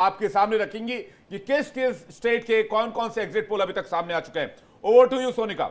आपके सामने रखेंगी कि किस किस स्टेट के कौन कौन से एग्जिट पोल अभी तक सामने आ चुके हैं। Over to you Sonika.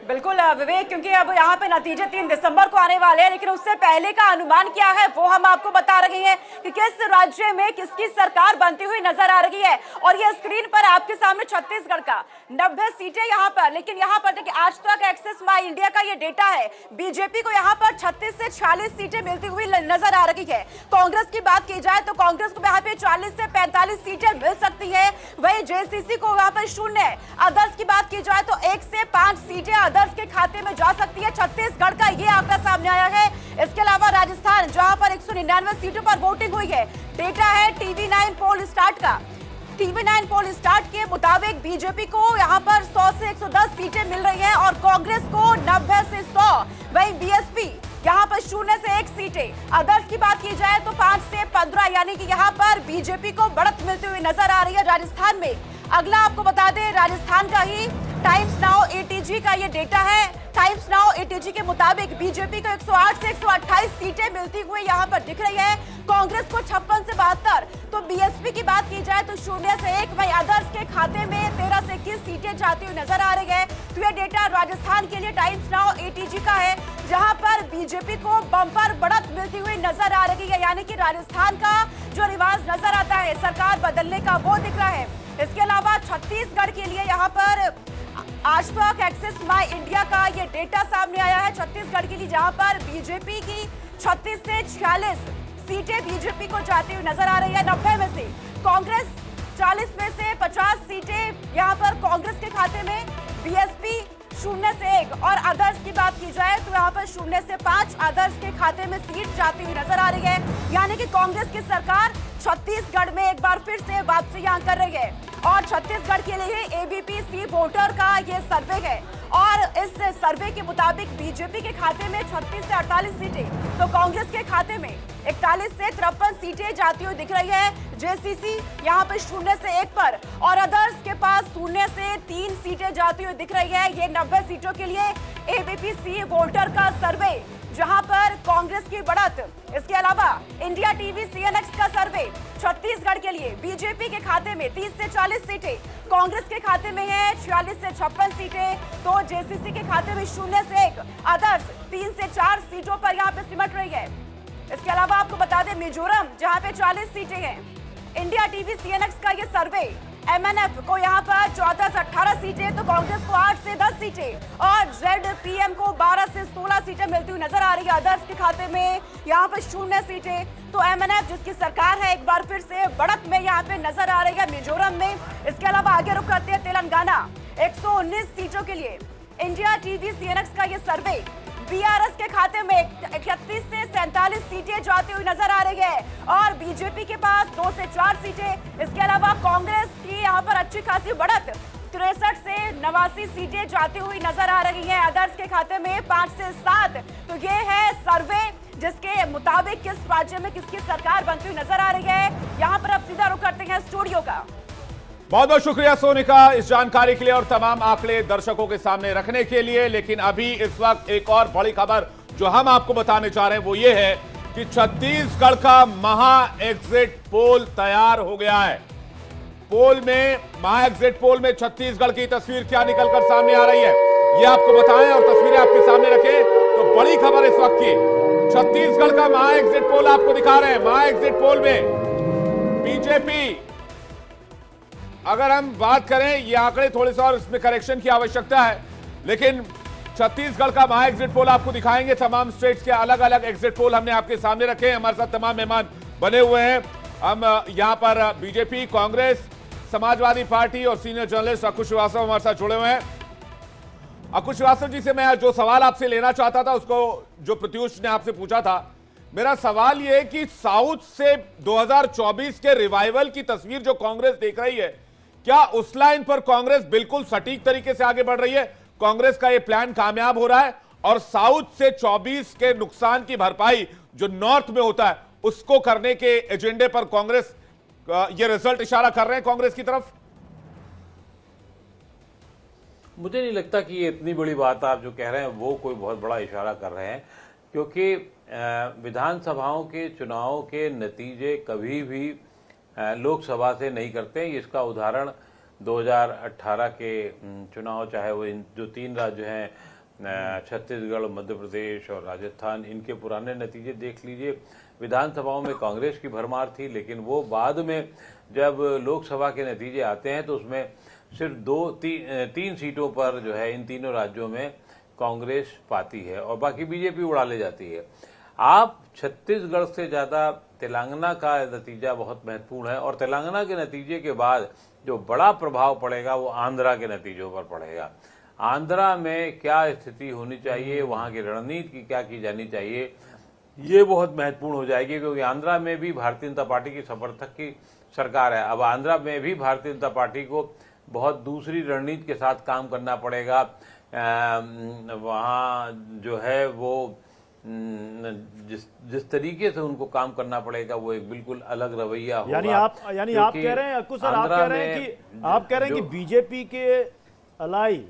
बिल्कुल विवेक, क्योंकि अब यहाँ पे नतीजे 3 दिसंबर को आने वाले हैं, लेकिन उससे पहले का अनुमान क्या है वो हम आपको बता रहे हैं कि किस राज्य में किसकी सरकार बनती हुई नजर आ रही है। और ये स्क्रीन पर आपके सामने छत्तीसगढ़ का 90 सीटें यहाँ पर, लेकिन यहाँ पर देखिए आज तक एक्सेस माई इंडिया का ये डेटा है, बीजेपी को यहाँ पर 36 से 46 सीटें मिलती हुई नजर आ रही है। कांग्रेस की बात की जाए तो कांग्रेस को यहाँ पे 40 से 45 सीटें मिल सकती है, वही जेसीसी को यहाँ पर 0 है। अदर्स की बात की जाए तो 1 से 5 सीटें अदर्स के खाते में जा सकती है। छत्तीसगढ़ का ये आंकड़ा सामने आया है। इसके अलावा राजस्थान जहां पर 199 सीटों पर वोटिंग हुई है, डेटा है टीवी9 पोल स्टार्ट का। टीवी9 पोल स्टार्ट के मुताबिक बीजेपी को यहां पर 100 से 110 सीटें मिल रही है और कांग्रेस को 90 से 100। वही बीएसपी यहाँ पर 0 से 1 सीटें। अदर्स की बात की जाए तो 5 से 15, यानी कि यहाँ पर बीजेपी को बढ़त मिलती हुई नजर आ रही है राजस्थान में। अगला आपको बता दें राजस्थान का ही टाइम्स नाउ एटीजी का ये डेटा है। टाइम्स नाउ एटीजी के मुताबिक बीजेपी को 108 से 128 सीटें मिलती हुई यहाँ पर दिख रही है, कांग्रेस को 56 से 72। तो बीएसपी की बात की जाए तो 0 से 1, वही अदर्स के खाते में 13 से 21 सीटें जाती हुई नजर आ रही है। तो ये डेटा राजस्थान के लिए टाइम्स नाउ एटीजी का है, जहां पर बीजेपी को बम्पर बढ़त मिलती हुई नजर आ रही है, यानी कि राजस्थान का जो रिवाज नजर आता है सरकार बदलने का वो दिख रहा है। इसके अलावा छत्तीसगढ़ के लिए यहाँ पर आज तक एक्सेस माई इंडिया का ये डेटा सामने आया है छत्तीसगढ़ के लिए, जहां पर बीजेपी की 36 से 46 सीटें बीजेपी को जाती हुई नजर आ रही है। 90 में से कांग्रेस 40 में से 50 सीटें यहाँ पर कांग्रेस के खाते में, बीएसपी 0 से 1 और अदर्स की बात की जाए तो यहाँ पर 0 से 5 अदर्स के खाते में सीट जाती हुई नजर आ रही है, यानी कि कांग्रेस की सरकार छत्तीसगढ़ में एक बार फिर से वापसी यहाँ कर रही है। और छत्तीसगढ़ के लिए एबीपी सी वोटर का ये सर्वे है और इस सर्वे के मुताबिक बीजेपी के खाते में 36 से 48 सीटें, तो कांग्रेस के खाते में 41 से 53 सीटें जाती हुई दिख रही है। जेसीसी यहाँ पे 0 से 1 पर और अदर्स के पास 0 से 3 सीटें जाती हुई दिख रही है। ये 90 सीटों के लिए एबीपी सी वोटर का सर्वे, जहां पर कांग्रेस की बढ़त। इसके अलावा इंडिया टीवी सीएनएक्स का सर्वे छत्तीसगढ़ के लिए बीजेपी के खाते में 30 से 40 सीटें, कांग्रेस के खाते में है 46 से 56 सीटें, तो जेसीसी के खाते में 0 से 1, अदर्स 3 से 4 सीटों पर यहाँ पे सिमट रही है। इसके अलावा आपको बता दें मिजोरम जहां पे 40 सीटें हैं, इंडिया टीवी सीएनएक्स का ये सर्वे एमएनएफ को यहाँ पर 14 से 18 सीटें, तो कांग्रेस को 8 से 10 सीटें और जेडपीएम को 12 से 16 सीटें मिलती हुई नजर आ रही है। अदर्स के खाते में यहाँ पर 0 सीटें, तो एमएनएफ जिसकी सरकार है एक बार फिर से बढ़त में यहाँ पे नजर आ रही है मिजोरम में। इसके अलावा आगे रुख करते हैं तेलंगाना 119 सीटों के लिए इंडिया टीवी सीएनएक्स का ये सर्वे बीआरएस के खाते में 31 से 47 सीटें जाती हुई नजर आ रही है और बीजेपी के पास 2 से 4 सीटें। इसके अलावा कांग्रेस की यहाँ पर अच्छी खासी बढ़त 63 से 89 सीटें जाती हुई नजर आ रही हैं। अदर्स के खाते में 5 से 7। तो ये है सर्वे जिसके मुताबिक किस राज्य में किसकी सरकार बनती हुई नजर आ रही है। यहाँ पर अब सीधा रुख करते हैं स्टूडियो का। बहुत बहुत शुक्रिया सोनिका इस जानकारी के लिए और तमाम आंकड़े दर्शकों के सामने रखने के लिए। लेकिन अभी इस वक्त एक और बड़ी खबर जो हम आपको बताने जा रहे हैं वो ये है कि छत्तीसगढ़ का महा एग्जिट पोल तैयार हो गया है। पोल में महा एग्जिट पोल में छत्तीसगढ़ की तस्वीर क्या निकलकर सामने आ रही है ये आपको बताएं और तस्वीरें आपके सामने रखें। तो बड़ी खबर इस वक्त की छत्तीसगढ़ का महा एग्जिट पोल आपको दिखा रहे हैं। महा एग्जिट पोल में बीजेपी, अगर हम बात करें ये आंकड़े थोड़े से और इसमें करेक्शन की आवश्यकता है, लेकिन छत्तीसगढ़ का महा एग्जिट पोल आपको दिखाएंगे। तमाम स्टेट्स के अलग अलग एग्जिट पोल हमने आपके सामने रखे हैं। हमारे साथ तमाम मेहमान बने हुए हैं। हम यहां पर बीजेपी, कांग्रेस, समाजवादी पार्टी और सीनियर जर्नलिस्ट अकुश श्रीवास्तव हमारे साथ जुड़े हुए हैं। अकुश श्रीवास्तव जी से मैं जो सवाल आपसे लेना चाहता था उसको जो प्रत्युष ने आपसे पूछा था, मेरा सवाल यह है कि साउथ से 2024 के रिवाइवल की तस्वीर जो कांग्रेस देख रही है, क्या उस लाइन पर कांग्रेस बिल्कुल सटीक तरीके से आगे बढ़ रही है? कांग्रेस का यह प्लान कामयाब हो रहा है और साउथ से 24 के नुकसान की भरपाई जो नॉर्थ में होता है उसको करने के एजेंडे पर कांग्रेस ये रिजल्ट इशारा कर रहे हैं कांग्रेस की तरफ? मुझे नहीं लगता कि ये इतनी बड़ी बात आप जो कह रहे हैं वो कोई बहुत बड़ा इशारा कर रहे हैं, क्योंकि विधानसभाओं के चुनाव के नतीजे कभी भी लोकसभा से नहीं करते। इसका उदाहरण 2018 के चुनाव, चाहे वो जो 3 राज्य हैं छत्तीसगढ़, मध्य प्रदेश और राजस्थान, इनके पुराने नतीजे देख लीजिए। विधानसभाओं में कांग्रेस की भरमार थी, लेकिन वो बाद में जब लोकसभा के नतीजे आते हैं तो उसमें सिर्फ 2-3 सीटों पर जो है इन तीनों राज्यों में कांग्रेस पाती है और बाकी बीजेपी उड़ा ले जाती है। आप छत्तीसगढ़ से ज़्यादा तेलंगाना का नतीजा बहुत महत्वपूर्ण है और तेलंगाना के नतीजे के बाद जो बड़ा प्रभाव पड़ेगा वो आंध्रा के नतीजों पर पड़ेगा। आंध्रा में क्या स्थिति होनी चाहिए, वहाँ की रणनीति की क्या की जानी चाहिए, ये बहुत महत्वपूर्ण हो जाएगी, क्योंकि आंध्रा में भी भारतीय जनता पार्टी की समर्थक की सरकार है। अब आंध्रा में भी भारतीय जनता पार्टी को बहुत दूसरी रणनीति के साथ काम करना पड़ेगा। वहाँ जो है वो जिस तरीके से उनको काम करना पड़ेगा वो एक बिल्कुल अलग रवैया होगा। यानी आप कह रहे हैं, अक्कू सर, आप कह रहे हैं कि बीजेपी के अलाई